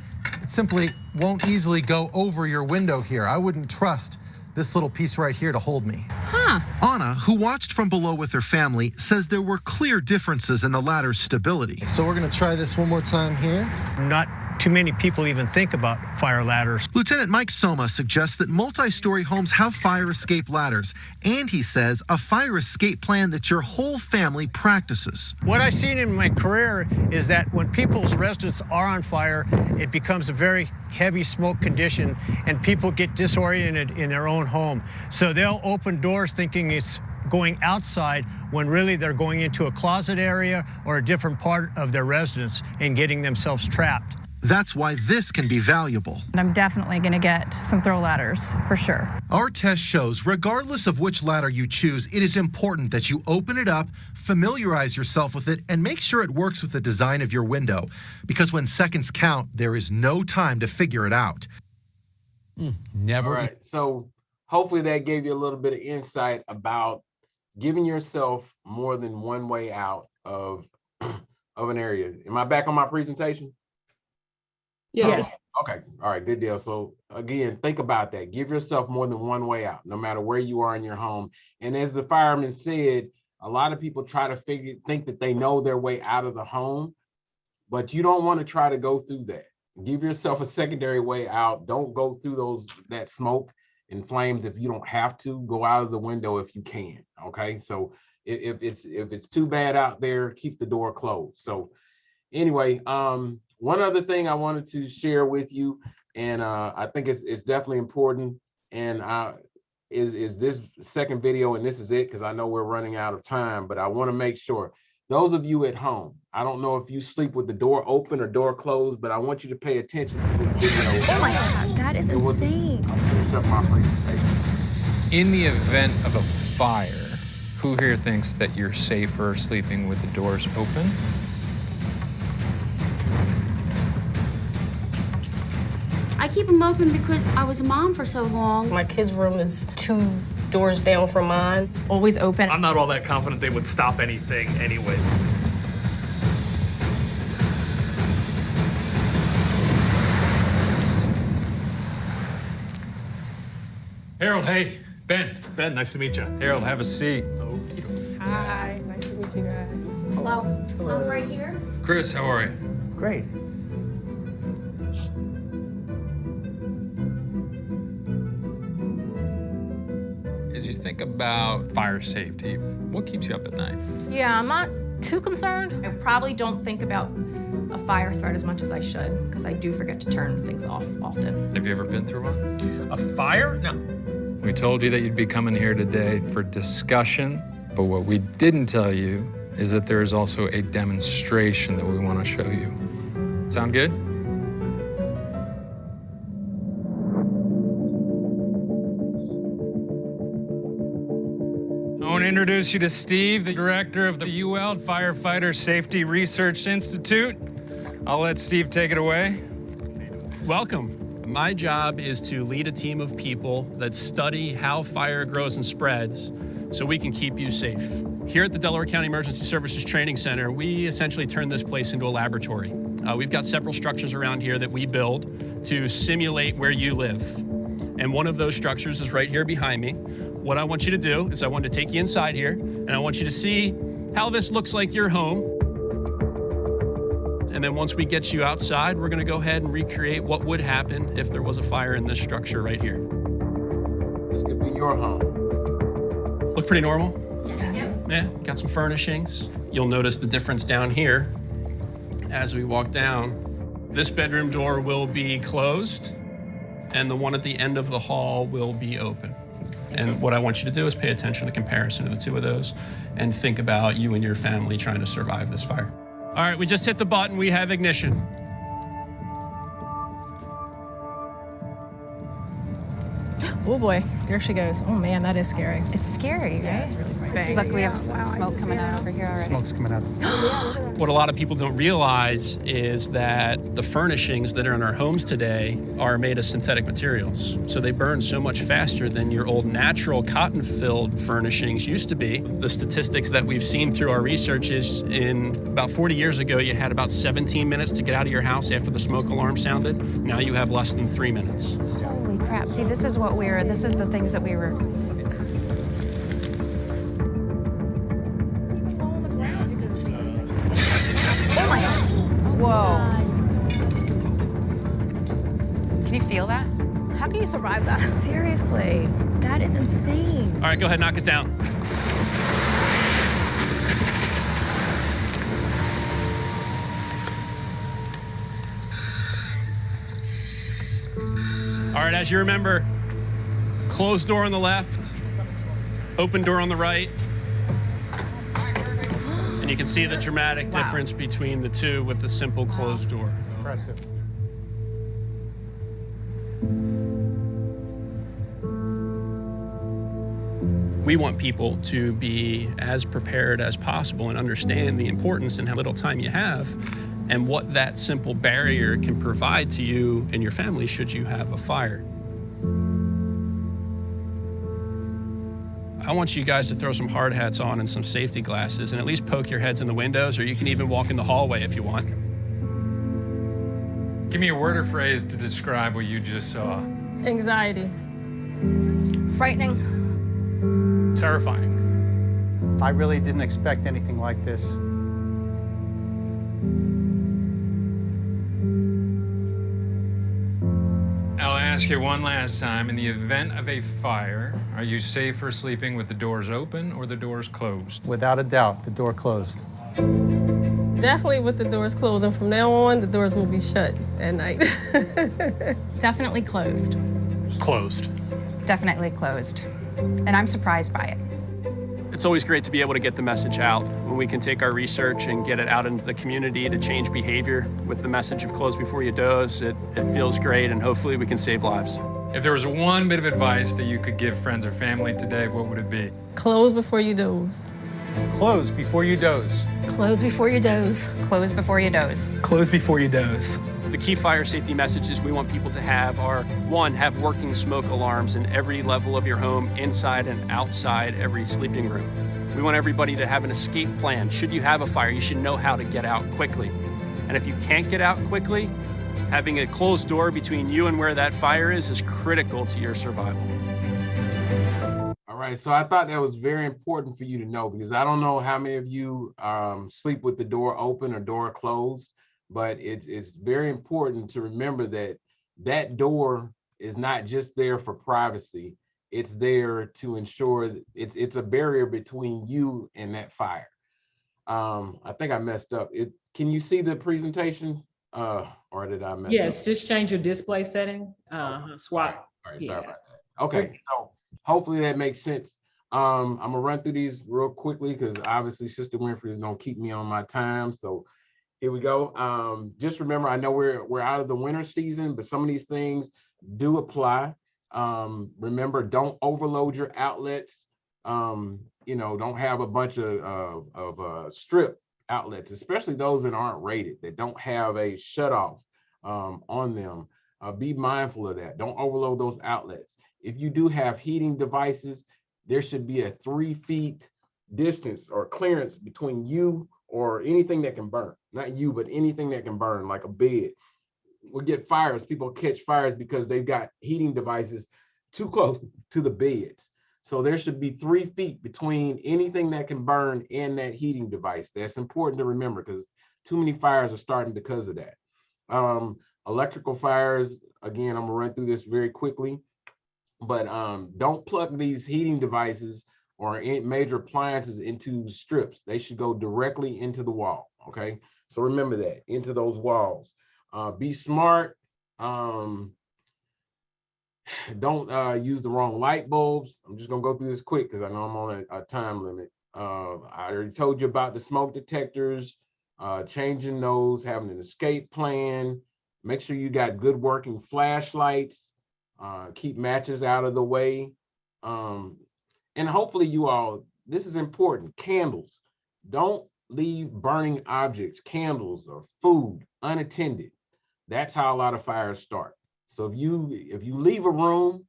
it simply won't easily go over your window here. I wouldn't trust this little piece right here to hold me. Huh. Anna, who watched from below with her family, says there were clear differences in the ladder's stability. So we're gonna try this one more time here. Not too many people even think about fire ladders. Lieutenant Mike Soma suggests that multi-story homes have fire escape ladders, and he says a fire escape plan that your whole family practices. What I've seen in my career is that when people's residences are on fire, it becomes a very heavy smoke condition, and people get disoriented in their own home. So they'll open doors thinking it's going outside when really they're going into a closet area or a different part of their residence and getting themselves trapped. That's why this can be valuable. I'm definitely going to get some throw ladders for sure. Our test shows, regardless of which ladder you choose, it is important that you open it up, familiarize yourself with it, and make sure it works with the design of your window. Because when seconds count, there is no time to figure it out. Never. All right, so hopefully that gave you a little bit of insight about giving yourself more than one way out of an area. Am I back on my presentation? Yes. Okay, all right, good deal. So again, think about that. Give yourself more than one way out, no matter where you are in your home. And as the fireman said, a lot of people try to think that they know their way out of the home, but you don't want to try to go through that. Give yourself a secondary way out. Don't go through that smoke and flames if you don't have to. Go out of the window if you can. Okay, so if it's too bad out there, keep the door closed. So anyway, one other thing I wanted to share with you, and I think it's definitely important, and is this second video, and this is it because I know we're running out of time, but I want to make sure those of you at home, I don't know if you sleep with the door open or door closed, but I want you to pay attention to this video. Oh my God, that is insane. I'll finish up my presentation. In the event of a fire, who here thinks that you're safer sleeping with the doors open? I keep them open because I was a mom for so long. My kid's room is 2 doors down from mine. Always open. I'm not all that confident they would stop anything anyway. Harold, hey, Ben. Ben, nice to meet you. Harold, have a seat. Hi, nice to meet you guys. Hello. I'm right here. Chris, how are you? Great. As you think about fire safety, what keeps you up at night? Yeah, I'm not too concerned. I probably don't think about a fire threat as much as I should because I do forget to turn things off often. Have you ever been through one? A fire? No. We told you that you'd be coming here today for discussion, but what we didn't tell you is that there is also a demonstration that we want to show you. Sound good? I want to introduce you to Steve, the director of the UL Firefighter Safety Research Institute. I'll let Steve take it away. Welcome. My job is to lead a team of people that study how fire grows and spreads so we can keep you safe. Here at the Delaware County Emergency Services Training Center, we essentially turn this place into a laboratory. We've got several structures around here that we build to simulate where you live. And one of those structures is right here behind me. What I want you to do is I want to take you inside here, and I want you to see how this looks like your home. And then once we get you outside, we're going to go ahead and recreate what would happen if there was a fire in this structure right here. This could be your home. Look pretty normal? Yes. Yeah, got some furnishings. You'll notice the difference down here as we walk down. This bedroom door will be closed, and the one at the end of the hall will be open. And what I want you to do is pay attention to the comparison of the two of those and think about you and your family trying to survive this fire. All right, we just hit the button. We have ignition. Oh boy, there she goes. Oh man, that is scary. It's scary, right? Yeah, it's really frightening. Look, we have smoke coming out over here already. Smoke's coming out. What a lot of people don't realize is that the furnishings that are in our homes today are made of synthetic materials. So they burn so much faster than your old natural cotton-filled furnishings used to be. The statistics that we've seen through our research is in about 40 years ago, you had about 17 minutes to get out of your house after the smoke alarm sounded. Now you have less than 3 minutes. Holy crap. See, this is the things that we were. Oh my God. Whoa. Can you feel that? How can you survive that? Seriously, that is insane. All right, go ahead, knock it down. All right, as you remember, closed door on the left, open door on the right. And you can see the dramatic difference between the two with the simple closed door. Impressive. We want people to be as prepared as possible and understand the importance and how little time you have and what that simple barrier can provide to you and your family should you have a fire. I want you guys to throw some hard hats on and some safety glasses and at least poke your heads in the windows, or you can even walk in the hallway if you want. Give me a word or phrase to describe what you just saw. Anxiety. Frightening. Terrifying. I really didn't expect anything like this. I'll ask you one last time. In the event of a fire, are you safer sleeping with the doors open or the doors closed? Without a doubt, the door closed. Definitely with the doors closed, and from now on, the doors will be shut at night. Definitely closed. Closed. Definitely closed. And I'm surprised by it. It's always great to be able to get the message out when we can take our research and get it out into the community to change behavior with the message of close before you doze. It feels great, and hopefully we can save lives. If there was one bit of advice that you could give friends or family today, what would it be? Close before you doze. Close before you doze. Close before you doze. Close before you doze. Close before you doze. The key fire safety messages we want people to have are, one, have working smoke alarms in every level of your home, inside and outside every sleeping room. We want everybody to have an escape plan. Should you have a fire, you should know how to get out quickly. And if you can't get out quickly, having a closed door between you and where that fire is critical to your survival. All right, so I thought that was very important for you to know, because I don't know how many of you sleep with the door open or door closed. But it's very important to remember that that door is not just there for privacy. It's there to ensure that it's a barrier between you and that fire. I think I messed up. Can you see the presentation? Or did I mess up? Yes, just change your display setting. Swap. All right, sorry about that. Okay, so hopefully that makes sense. I'm gonna run through these real quickly because obviously Sister Winfrey is gonna keep me on my time. So here we go. Just remember, I know we're out of the winter season, but some of these things do apply. Remember, don't overload your outlets. Don't have a bunch of strip outlets, especially those that aren't rated, that don't have a shutoff on them. Be mindful of that. Don't overload those outlets. If you do have heating devices, there should be a 3 feet distance or clearance between you or anything that can burn. Not you, but anything that can burn, like a bed. We'll get fires. People catch fires because they've got heating devices too close to the beds. So there should be 3 feet between anything that can burn and that heating device. That's important to remember because too many fires are starting because of that. Electrical fires, again, I'm gonna run through this very quickly, but don't plug these heating devices or major appliances into strips. They should go directly into the wall, okay? So remember that, into those walls. Be smart. Don't use the wrong light bulbs. I'm just gonna go through this quick because I know I'm on a time limit. I already told you about the smoke detectors, changing those, having an escape plan. Make sure you got good working flashlights. Keep matches out of the way. And hopefully you all, this is important, candles. Don't leave burning objects, candles or food unattended. That's how a lot of fires start. So if you leave a room,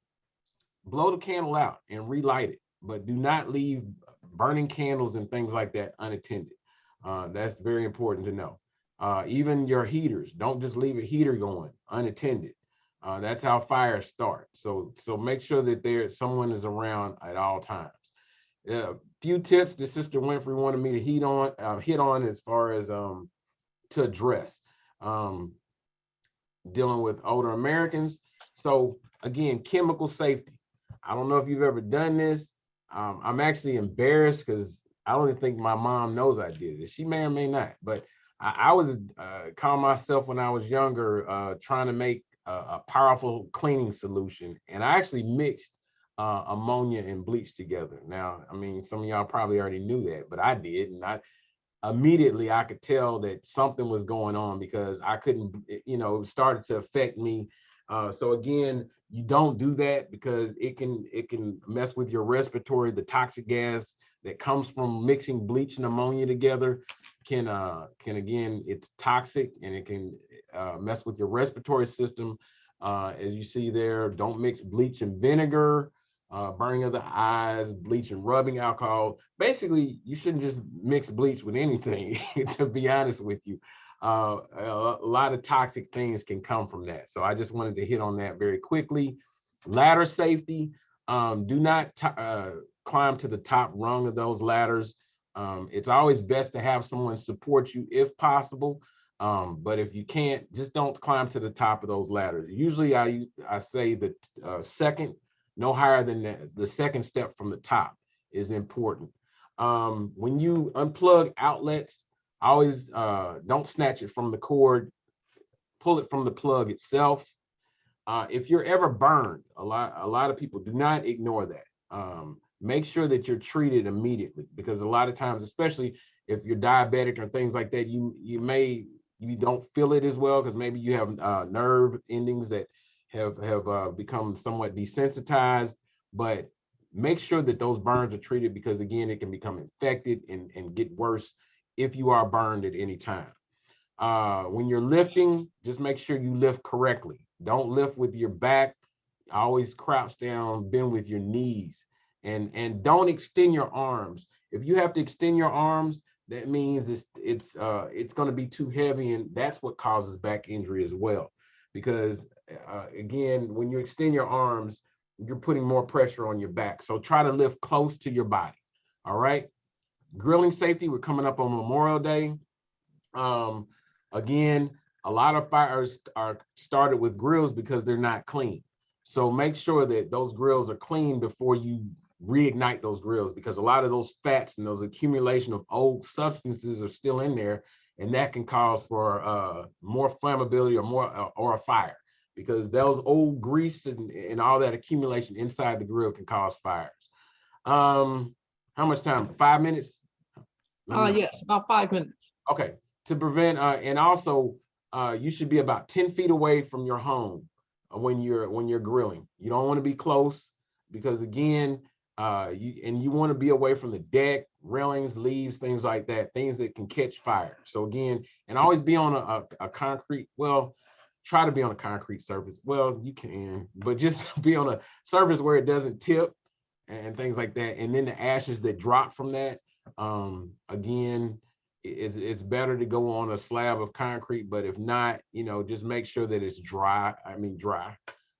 blow the candle out and relight it, but do not leave burning candles and things like that unattended. That's very important to know. Even your heaters, don't just leave a heater going unattended. That's how fires start. So make sure that someone is around at all times. A few tips that Sister Winfrey wanted me to hit on as far as to address dealing with older Americans. So again, chemical safety. I don't know if you've ever done this. I'm actually embarrassed because I don't even think my mom knows I did this. She may or may not, but I was calling myself when I was younger, trying to make a powerful cleaning solution. And I actually mixed ammonia and bleach together. Now, I mean, some of y'all probably already knew that, but I did. And immediately I could tell that something was going on because I couldn't, it started to affect me. So again, you don't do that because it can mess with your respiratory. The toxic gas that comes from mixing bleach and ammonia together can again, it's toxic and it can mess with your respiratory system. As you see there, don't mix bleach and vinegar. Burning of the eyes, bleach and rubbing alcohol. Basically, you shouldn't just mix bleach with anything, to be honest with you. A lot of toxic things can come from that. So I just wanted to hit on that very quickly. Ladder safety. Do not climb to the top rung of those ladders. It's always best to have someone support you if possible. But if you can't, just don't climb to the top of those ladders. Usually I say that second, no higher than the second step from the top is important. When you unplug outlets, always don't snatch it from the cord, pull it from the plug itself. If you're ever burned, a lot of people do not ignore that. Make sure that you're treated immediately, because a lot of times, especially if you're diabetic or things like that, you don't feel it as well because maybe you have nerve endings that have become somewhat desensitized. But make sure that those burns are treated, because again, it can become infected and get worse if you are burned at any time. When you're lifting, just make sure you lift correctly. Don't lift with your back. Always crouch down, bend with your knees, and don't extend your arms. If you have to extend your arms, that means it's going to be too heavy, and that's what causes back injury as well. Because again, when you extend your arms, you're putting more pressure on your back. So try to lift close to your body. All right. Grilling safety, we're coming up on Memorial Day. Again, a lot of fires are started with grills because they're not clean. So make sure that those grills are clean before you reignite those grills, because a lot of those fats and those accumulation of old substances are still in there, and that can cause for more flammability or a fire, because those old grease and all that accumulation inside the grill can cause fires. How much time? 5 minutes? Yes, about 5 minutes. Okay. To prevent, and also you should be about 10 feet away from your home when you're grilling. You don't want to be close, because again, you want to be away from the deck, railings, leaves, things like that, things that can catch fire. So again, and always be on a concrete, well, try to be on a concrete surface. Well, you can, but just be on a surface where it doesn't tip and things like that. And then the ashes that drop from that, again, it's better to go on a slab of concrete, but if not, just make sure that it's dry.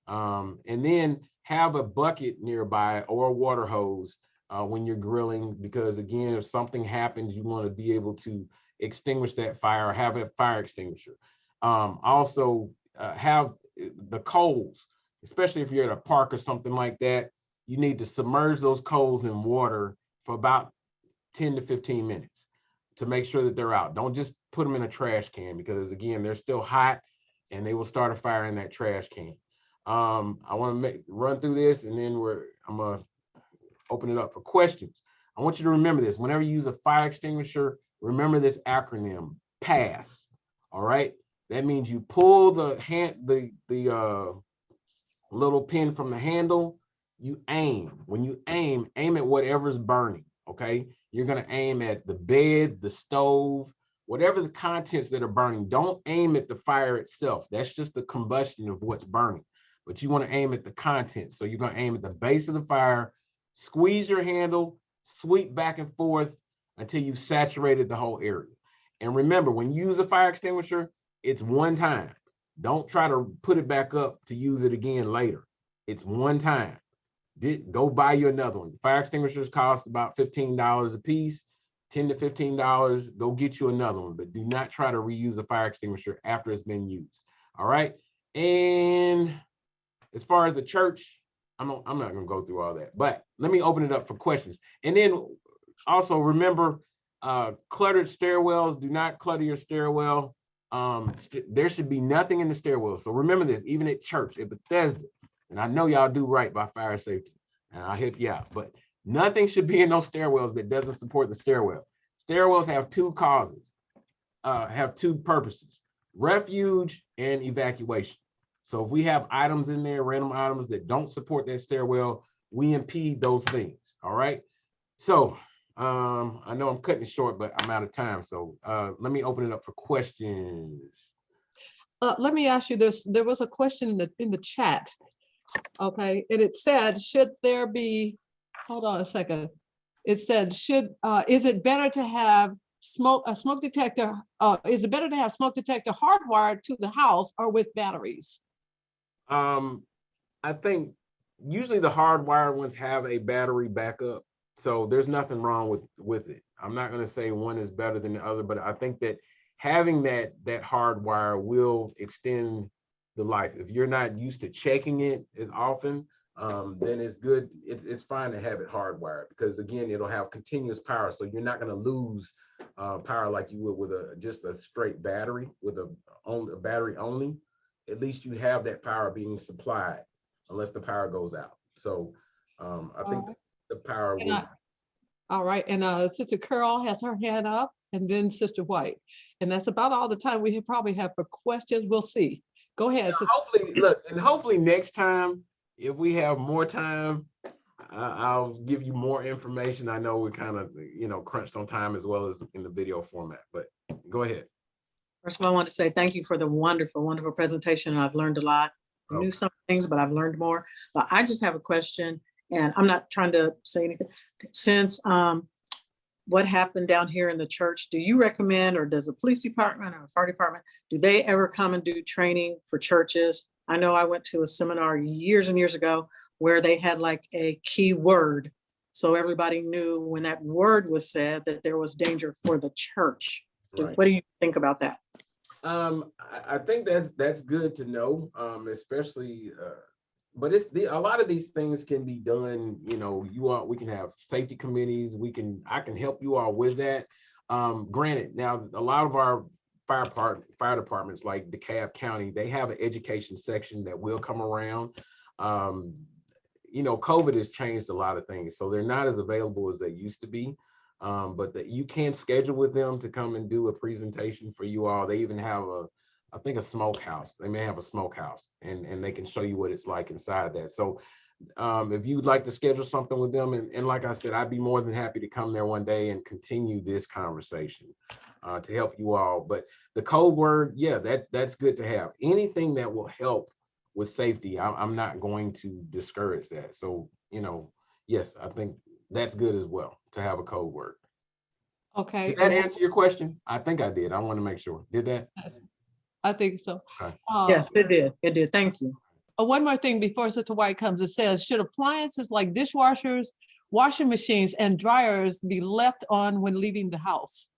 And then have a bucket nearby or a water hose when you're grilling, because again, if something happens, you want to be able to extinguish that fire or have a fire extinguisher. Also have the coals, especially if you're at a park or something like that, you need to submerge those coals in water for about 10 to 15 minutes to make sure that they're out. Don't just put them in a trash can, because again, they're still hot and they will start a fire in that trash can. I want to run through this, and then I'm gonna open it up for questions. I want you to remember this. Whenever you use a fire extinguisher, remember this acronym, PASS. All right. That means you pull the little pin from the handle, you aim. When you aim at whatever's burning. Okay. You're going to aim at the bed, the stove, whatever the contents that are burning. Don't aim at the fire itself. That's just the combustion of what's burning. But you want to aim at the contents. So you're going to aim at the base of the fire, squeeze your handle, sweep back and forth until you've saturated the whole area. And remember, when you use a fire extinguisher, it's one time. Don't try to put it back up to use it again later. It's one time. Go buy you another one. Fire extinguishers cost about $15 a piece, $10 to $15. Go get you another one, but do not try to reuse a fire extinguisher after it's been used. All right. And as far as the church, I'm not gonna go through all that, but let me open it up for questions. And then also remember, cluttered stairwells, do not clutter your stairwell. There should be nothing in the stairwell. So remember this, even at church, at Bethesda, and I know y'all do right by fire safety, and I'll help you out, but nothing should be in those stairwells that doesn't support the stairwell. Stairwells have two causes, have two purposes, refuge and evacuation. So if we have items in there, random items that don't support that stairwell, we impede those things, all right? So I know I'm cutting it short, but I'm out of time. So let me open it up for questions. Let me ask you this. There was a question in the chat. Okay, and it said, should there be, hold on a second. It said, is it better to have a smoke detector? Is it better to have smoke detector hardwired to the house or with batteries? I think usually the hardwired ones have a battery backup. So there's nothing wrong with it. I'm not going to say one is better than the other, but I think that having that hardwire will extend the life. If you're not used to checking it as often, then it's good. It's fine to have it hardwired because again, it'll have continuous power. So you're not going to lose power like you would with just a straight battery with a battery only. At least you have that power being supplied unless the power goes out. So I think the power will. All right, and Sister Carol has her hand up, and then Sister White. And that's about all the time we probably have for questions. We'll see. Go ahead. Hopefully next time, if we have more time, I'll give you more information. I know we're kind of, crunched on time as well as in the video format, but go ahead. First of all, I want to say thank you for the wonderful, wonderful presentation. I've learned a lot. I knew some things, but I've learned more. But I just have a question, and I'm not trying to say anything. Since what happened down here in the church, do you recommend, or does the police department or fire department, do they ever come and do training for churches? I know I went to a seminar years and years ago where they had like a key word. So everybody knew when that word was said that there was danger for the church. Right. What do you think about that? I think that's good to know, especially, but a lot of these things can be done. We can have safety committees. I can help you all with that. Granted, now a lot of our fire departments like DeKalb County, they have an education section that will come around. COVID has changed a lot of things, so they're not as available as they used to be. But that you can schedule with them to come and do a presentation for you all. They even have I think a smokehouse. They may have a smokehouse and they can show you what it's like inside that. So if you'd like to schedule something with them, and like I said, I'd be more than happy to come there one day and continue this conversation to help you all. But the code word, yeah, that's good to have. Anything that will help with safety, I'm not going to discourage that. So, yes, I think that's good as well to have a code word. Okay. Did that answer your question? I think I did. I want to make sure. Did that? I think so. Okay. Yes, it did. It did. Thank you. One more thing before Sister White comes, it says, should appliances like dishwashers, washing machines, and dryers be left on when leaving the house?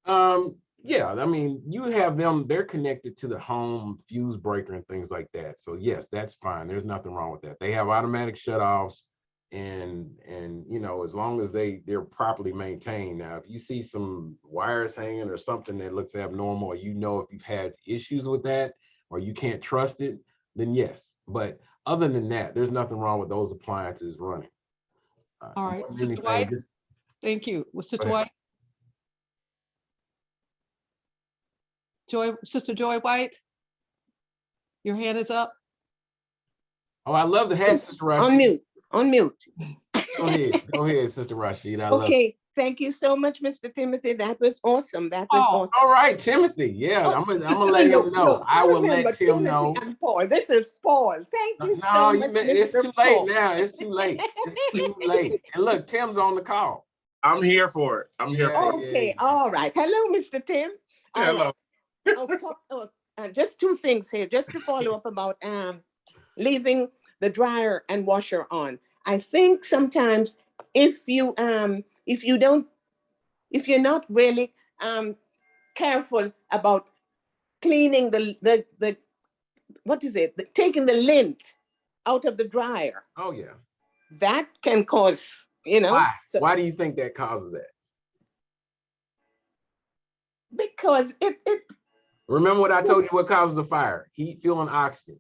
Yeah, I mean, you have them, they're connected to the home fuse breaker and things like that. So yes, that's fine. There's nothing wrong with that. They have automatic shutoffs. And as long as they're properly maintained. Now, if you see some wires hanging or something that looks abnormal, or if you've had issues with that, or you can't trust it, then yes. But other than that, there's nothing wrong with those appliances running. All right, Sister White. Thank you. Sister White. Sister Joy White, your hand is up. Oh, I love the hat, Sister Rashid. Unmute. Go ahead, Sister Rashid. Okay, thank you so much, Mr. Timothy. That was awesome. That was awesome. All right, Timothy. Yeah, I'm gonna let him know. I will let Tim know. And Paul. This is Paul. Thank you so much, it's Mr. too Paul. late now. It's too late. It's too late. And look, Tim's on the call. I'm here for it. I'm here for it. Okay, all right. Hello, Mr. Tim. Hello. Just two things here, just to follow up about leaving the dryer and washer on. I think sometimes if you're not really careful about cleaning the what is it? Taking the lint out of the dryer. Oh yeah. That can cause, Why? So, Why do you think that causes that? because it Remember what I told you what causes a fire? Heat, fuel, and oxygen.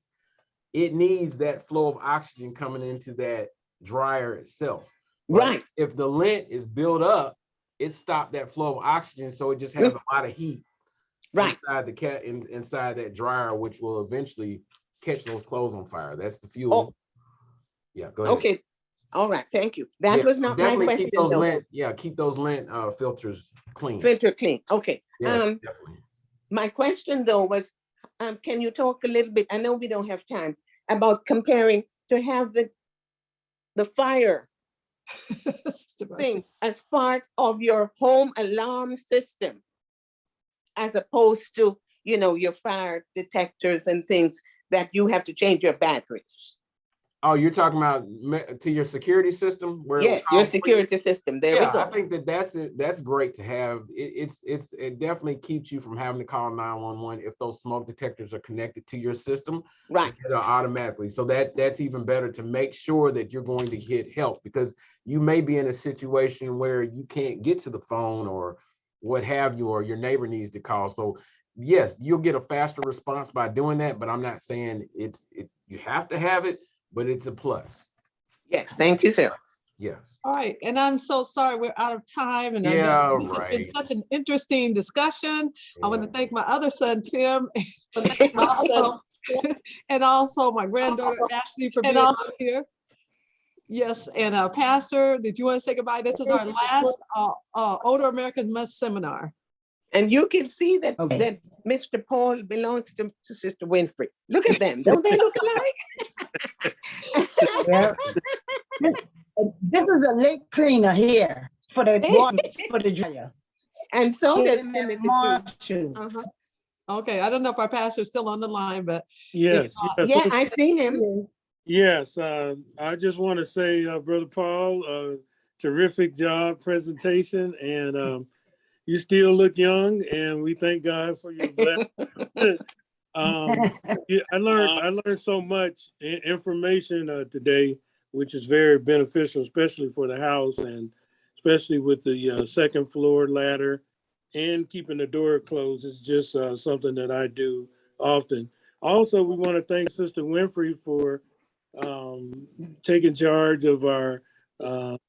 It needs that flow of oxygen coming into that dryer itself. But right. if the lint is built up, it stopped that flow of oxygen, so it just has a lot of heat right inside that dryer, which will eventually catch those clothes on fire. That's the fuel. Yeah, go ahead. Okay. All right, thank you. That was not my question. Keep those lint, keep those lint filters clean. Filter clean. Okay. Yeah, definitely. My question though was, can you talk a little bit? I know we don't have time, about comparing to have the fire thing as part of your home alarm system, as opposed to, your fire detectors and things that you have to change your batteries. Oh, you're talking about to your security system? Yes, your security system. There we go. I think that's great to have. It definitely keeps you from having to call 911 if those smoke detectors are connected to your system. Right. Automatically. So that's even better, to make sure that you're going to get help, because you may be in a situation where you can't get to the phone or what have you, or your neighbor needs to call. So yes, you'll get a faster response by doing that, but I'm not saying you have to have it, but it's a plus. Yes, thank you, sir. Yes. All right, and I'm so sorry we're out of time, and I know this has been such an interesting discussion. I want to thank my other son, Tim, and also my granddaughter, Ashley, for being out here. Yes, and Pastor, did you want to say goodbye? This is our last Older Americans Must seminar. And you can see that that Mr. Paul belongs to Sister Winfrey. Look at them. Don't they look alike? Yeah. This is a lake cleaner here for the water, for the dryer. And so does Okay, I don't know if our pastor is still on the line, but yes, yeah, I see him. Yes, I just want to say, Brother Paul, terrific job presentation, and you still look young, and we thank God for your blessing. I learned so much information today, which is very beneficial, especially for the house, and especially with the second floor ladder and keeping the door closed. Is just something that I do often. Also, we want to thank Sister Winfrey for taking charge of our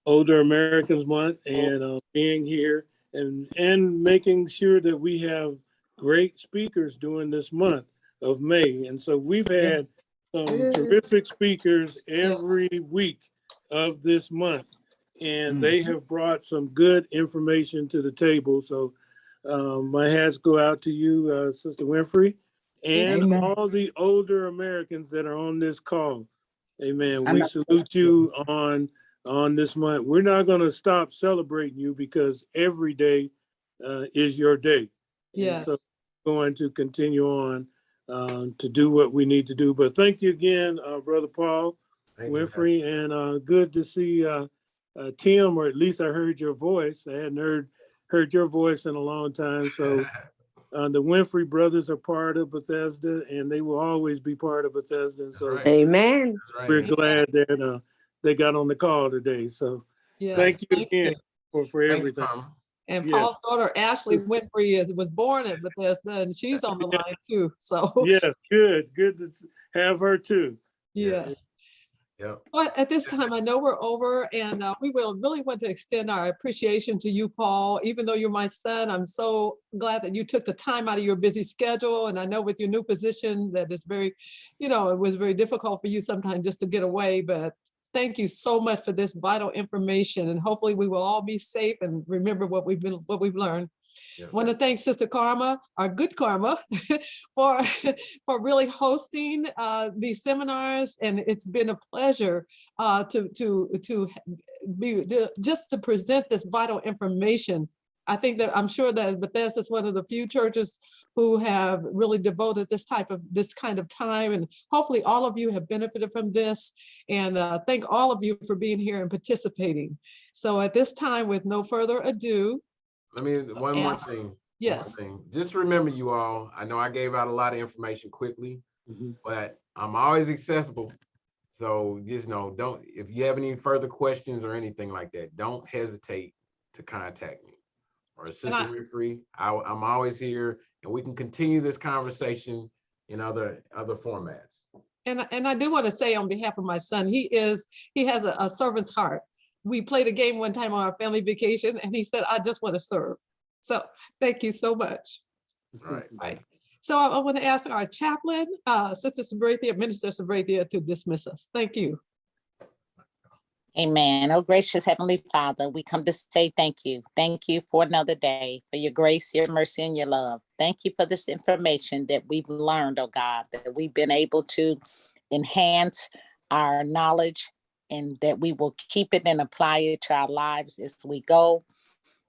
Older Americans Month and being here and making sure that we have great speakers during this month of May. And so we've had some terrific speakers every week of this month, and they have brought some good information to the table. So my hats go out to you, Sister Winfrey, and all the older Americans that are on this call. Amen. We salute you on this month. We're not going to stop celebrating you, because every day is your day. Yeah. So we're going to continue on to do what we need to do. But thank you again, Brother Paul, Winfrey, and good to see Tim, or at least I heard your voice. I hadn't heard your voice in a long time. So the Winfrey brothers are part of Bethesda, and they will always be part of Bethesda. And so amen. We're glad that they got on the call today. So thank you again for everything. And Paul's daughter, Ashley Winfrey, was born at Bethesda, and she's on the line too. So yes, good to have her too. Yes. But at this time, I know we're over, and we will really want to extend our appreciation to you, Paul. Even though you're my son, I'm so glad that you took the time out of your busy schedule. And I know with your new position that it's very, it was very difficult for you sometimes just to get away. But thank you so much for this vital information, and hopefully we will all be safe and remember what we've learned. I want to thank Sister Karma, our good Karma, for really hosting these seminars, and it's been a pleasure to present this vital information. I think that I'm sure that Bethesda is one of the few churches who have really devoted this kind of time, and hopefully all of you have benefited from this. And thank all of you for being here and participating. So at this time, with no further ado, one more thing. Yes. One more thing. Just remember, you all, I know I gave out a lot of information quickly, but I'm always accessible. So just know, if you have any further questions or anything like that, don't hesitate to contact me or Sister Winfrey. I'm always here, and we can continue this conversation in other formats. And I do want to say on behalf of my son, he has a servant's heart. We played a game one time on our family vacation, and he said, "I just want to serve." So thank you so much. Right. So I want to ask our chaplain, Sister Sabrathia, Minister Sabrathia, to dismiss us. Thank you. Amen. Oh, gracious Heavenly Father, we come to say thank you. Thank you for another day, for your grace, your mercy, and your love. Thank you for this information that we've learned, oh God, that we've been able to enhance our knowledge, and that we will keep it and apply it to our lives as we go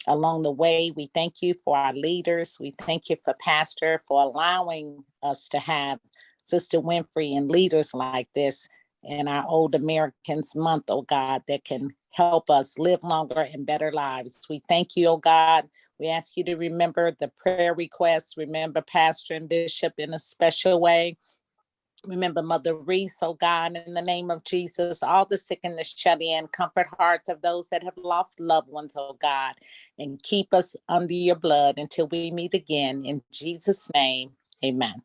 along the way. We thank you for our leaders. We thank you for Pastor for allowing us to have Sister Winfrey and leaders like this in our Old Americans Month, oh God, that can help us live longer and better lives. We thank you, oh God. We ask you to remember the prayer requests. Remember Pastor and Bishop in a special way. Remember Mother Reese, oh God, in the name of Jesus, all the sick and the shut in, comfort hearts of those that have lost loved ones, oh God, and keep us under your blood until we meet again. In Jesus' name, amen.